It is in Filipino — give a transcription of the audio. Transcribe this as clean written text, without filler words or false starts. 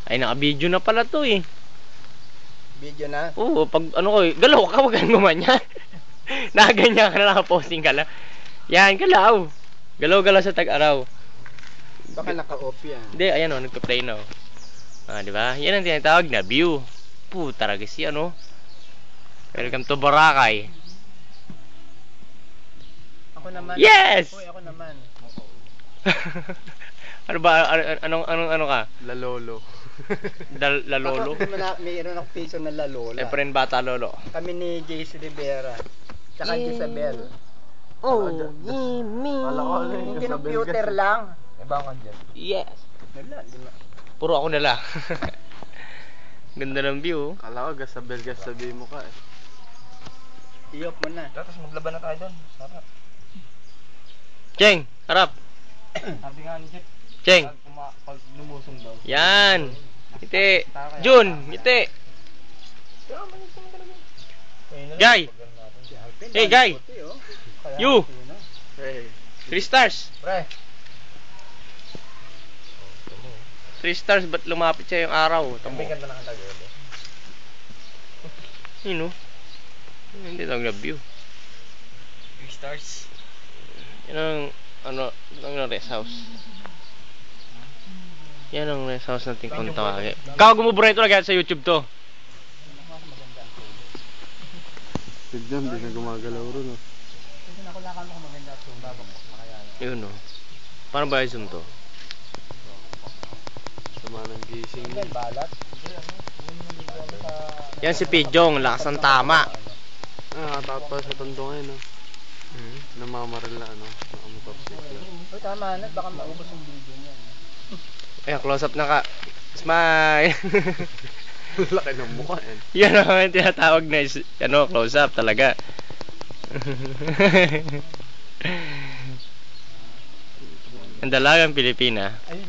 Ay, naka-video na pala to eh. Video na? Oo, pag ano ko, galaw ka, wag kang gumanyan. Nakaganyan ka na, nakaposting ka lang. Yan, galaw. Galaw-galaw sa tag-araw. Baka naka-off yan. Hindi, ayan o, nagpa-play na o. Ah, di ba? Yan ang tinatawag na view. Puta, ragis yan o. Welcome to Boracay. Ako naman. Yes! Uy, ako naman. Ano ba? Ano ka? Lalolo. Lalolo? Mayroon ako piso na lalola. Eh, friend bata lolo. Kami ni JC Rivera. Tsaka Isabel. Oh, me. Yung computer lang. Ibang ka dyan. Yes. Wala, di ba? Puro ako nala. Ganda ng view. Kala ko, gasabi mo ka eh. I-off mo na. Tapos maglaban na tayo doon. Sarap. Cheng, harap. Sabi nga ni Jeff. Cheng. Pag lumusong daw. Yan. Ngiti. Jun, ngiti. Guy. Hey, Guy. You. Hey. 3 stars. Pre. 3 stars, ba't lumapit siya yung araw? Tamo. Kambing ganda ng tagay. Yun o. Hindi lang na view. 3 stars. Yan ang rest house. Yan ang rest house natin kung tawagin. Kakago mo bro ito lagyan sa YouTube to. Tignan, hindi na gumagalaw rin oh. Kasi nakulakan mo kung maganda ito bago makayaya. Yun o. Paano ba yung zoom to? Sama ng gising mo. Balat? Yan si Pidjong, lakas ng tama. Tapos sa tondo ngayon oh. Namamaril na ano, nakamotorsiklo. Uy, tama na, baka maubos yung video niya. Ayan, close up na ka. Smile! Laki ng mukha yan. Yan ang tinatawag na close up talaga. Ang dalagang Pilipina. Ay,